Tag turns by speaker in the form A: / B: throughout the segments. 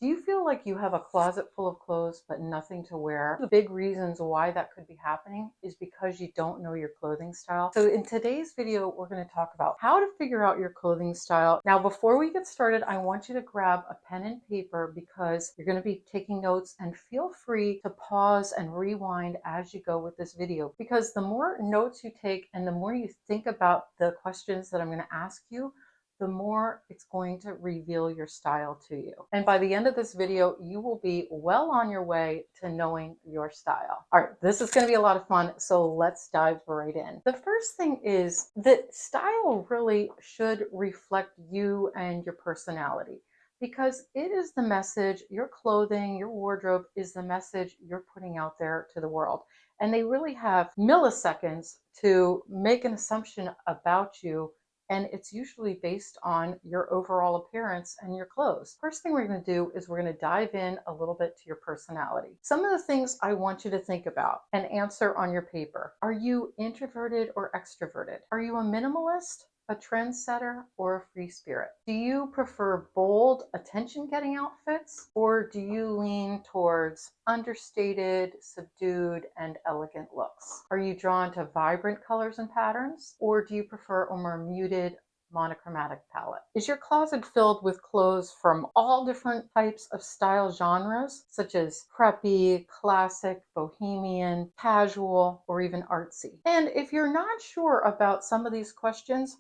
A: Do you feel like you have a closet full of clothes but nothing to wear? The big reasons why that could be happening is because you don't know your clothing style. So in today's video, we're going to talk about how to figure out your clothing style. Now, before we get started, I want you to grab a pen and paper because you're going to be taking notes, and feel free to pause and rewind as you go with this video, because the more notes you take and the more you think about the questions that I'm going to ask you, the more it's going to reveal your style to you. And by the end of this video, you will be well on your way to knowing your style. All right, this is going to be a lot of fun, so let's dive right in. The first thing is that style really should reflect you and your personality, because it is the message. Your clothing, your wardrobe is the message you're putting out there to the world. And they really have milliseconds to make an assumption about you, and it's usually based on your overall appearance and your clothes. First thing we're going to do is we're going to dive in a little bit to your personality. Some of the things I want you to think about and answer on your paper. Are you introverted or extroverted? Are you a minimalist, a trendsetter, or a free spirit? Do you prefer bold, attention-getting outfits, or do you lean towards understated, subdued, and elegant looks? Are you drawn to vibrant colors and patterns, or do you prefer a more muted, monochromatic palette? Is your closet filled with clothes from all different types of style genres, such as preppy, classic, bohemian, casual, or even artsy? And if you're not sure about some of these questions,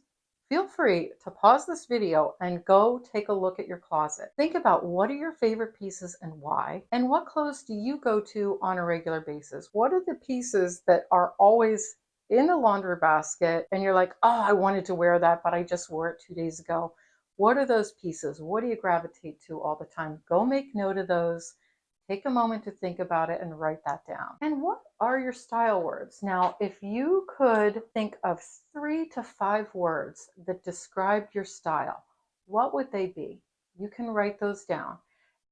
A: feel free to pause this video and go take a look at your closet. Think about, what are your favorite pieces and why? And what clothes do you go to on a regular basis? What are the pieces that are always in the laundry basket and you're like, oh, I wanted to wear that, but I just wore it 2 days ago? What are those pieces? What do you gravitate to all the time? Go make note of those. Take a moment to think about it and write that down. And what are your style words? Now, if you could think of 3 to 5 words that describe your style, what would they be? You can write those down.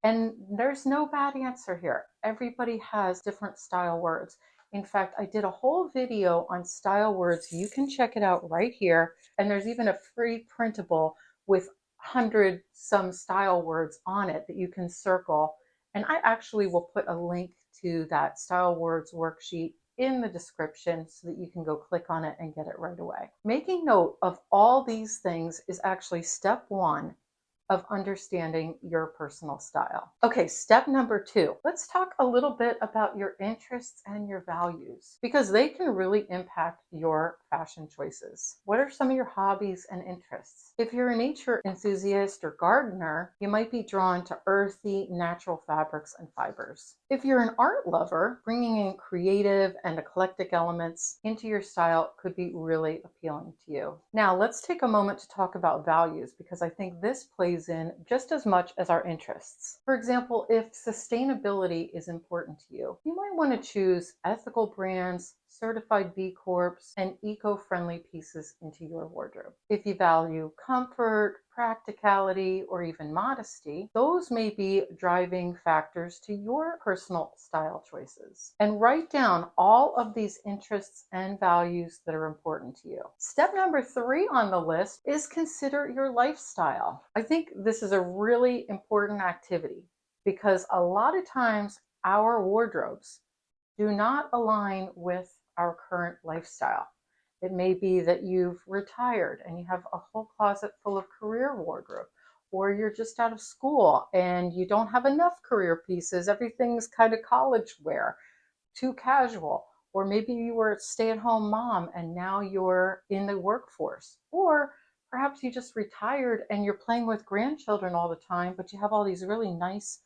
A: And there's no bad answer here. Everybody has different style words. In fact, I did a whole video on style words. You can check it out right here. And there's even a free printable with 100 some style words on it that you can circle. And I actually will put a link to that style words worksheet in the description so that you can go click on it and get it right away. Making note of all these things is actually step one of understanding your personal style. Okay, step number 2. Let's talk a little bit about your interests and your values, because they can really impact your fashion choices. What are some of your hobbies and interests? If you're a nature enthusiast or gardener, you might be drawn to earthy, natural fabrics and fibers. If you're an art lover, bringing in creative and eclectic elements into your style could be really appealing to you. Now, let's take a moment to talk about values, because I think this plays in just as much as our interests. For example, if sustainability is important to you, you might want to choose ethical brands, certified B Corps, and eco-friendly pieces into your wardrobe. If you value comfort, practicality, or even modesty, those may be driving factors to your personal style choices. And write down all of these interests and values that are important to you. Step number 3 on the list is consider your lifestyle. I think this is a really important activity, because a lot of times our wardrobes do not align with our current lifestyle. It may be that you've retired and you have a whole closet full of career wardrobe, or you're just out of school and you don't have enough career pieces. Everything's kind of college wear, too casual. Or maybe you were a stay-at-home mom and now you're in the workforce. Or perhaps you just retired and you're playing with grandchildren all the time, but you have all these really nice,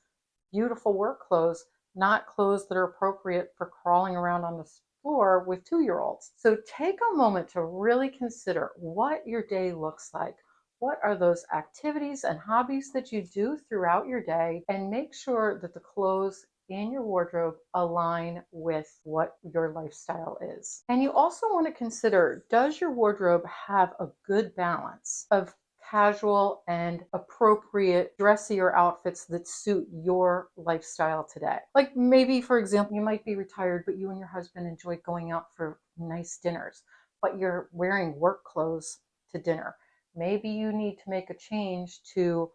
A: beautiful work clothes, not clothes that are appropriate for crawling around on the floor with 2-year-olds. So take a moment to really consider what your day looks like. What are those activities and hobbies that you do throughout your day? And make sure that the clothes in your wardrobe align with what your lifestyle is. And you also want to consider, does your wardrobe have a good balance of casual and appropriate dressier outfits that suit your lifestyle today? Like maybe, for example, you might be retired, but you and your husband enjoy going out for nice dinners, but you're wearing work clothes to dinner. Maybe you need to make a change to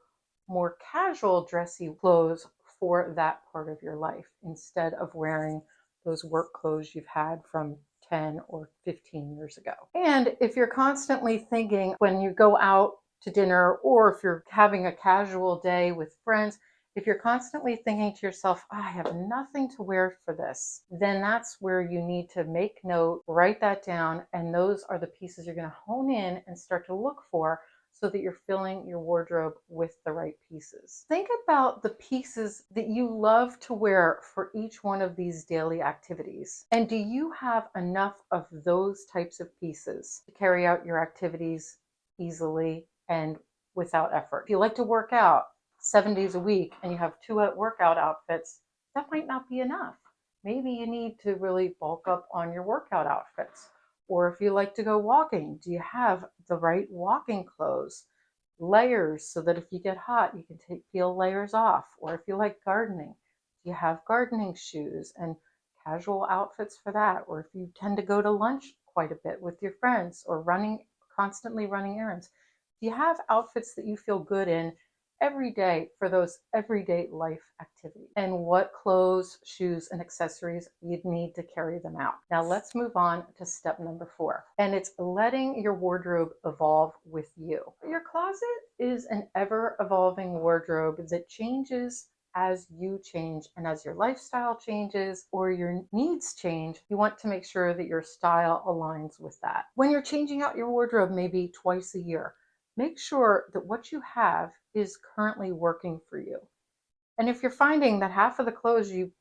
A: more casual, dressy clothes for that part of your life instead of wearing those work clothes you've had from 10 or 15 years ago. And if you're constantly thinking when you go out to dinner, or if you're having a casual day with friends, if you're constantly thinking to yourself, "I have nothing to wear for this," then that's where you need to make note, write that down, and those are the pieces you're going to hone in and start to look for so that you're filling your wardrobe with the right pieces. Think about the pieces that you love to wear for each one of these daily activities. And do you have enough of those types of pieces to carry out your activities easily and without effort? If you like to work out 7 days a week and you have two workout outfits, that might not be enough. Maybe you need to really bulk up on your workout outfits. Or if you like to go walking, do you have the right walking clothes? Layers so that if you get hot, you can peel layers off. Or if you like gardening, do you have gardening shoes and casual outfits for that? Or if you tend to go to lunch quite a bit with your friends or constantly running errands, do you have outfits that you feel good in every day for those everyday life activities? And what clothes, shoes, and accessories you'd need to carry them out. Now let's move on to step number 4, and it's letting your wardrobe evolve with you. Your closet is an ever-evolving wardrobe that changes as you change, and as your lifestyle changes or your needs change, you want to make sure that your style aligns with that. When you're changing out your wardrobe maybe twice a year, make sure that what you have is currently working for you. And if you're finding that half of the clothes you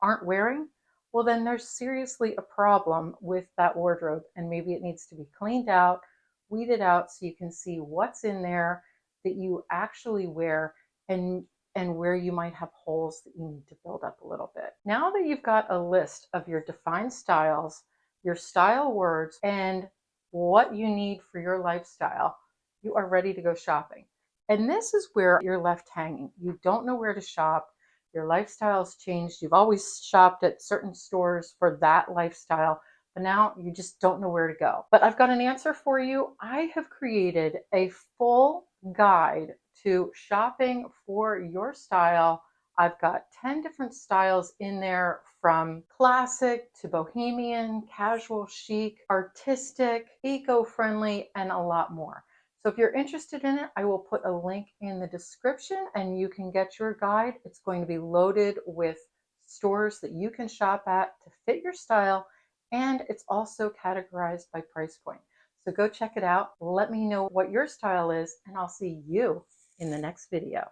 A: aren't wearing, well, then there's seriously a problem with that wardrobe. And maybe it needs to be cleaned out, weeded out so you can see what's in there that you actually wear and where you might have holes that you need to build up a little bit. Now that you've got a list of your defined styles, your style words, and what you need for your lifestyle, you are ready to go shopping. And this is where you're left hanging. You don't know where to shop. Your lifestyle's changed. You've always shopped at certain stores for that lifestyle, but now you just don't know where to go. But I've got an answer for you. I have created a full guide to shopping for your style. I've got 10 different styles in there, from classic to bohemian, casual chic, artistic, eco-friendly, and a lot more. So if you're interested in it, I will put a link in the description and you can get your guide. It's going to be loaded with stores that you can shop at to fit your style, and it's also categorized by price point. So go check it out. Let me know what your style is, and I'll see you in the next video.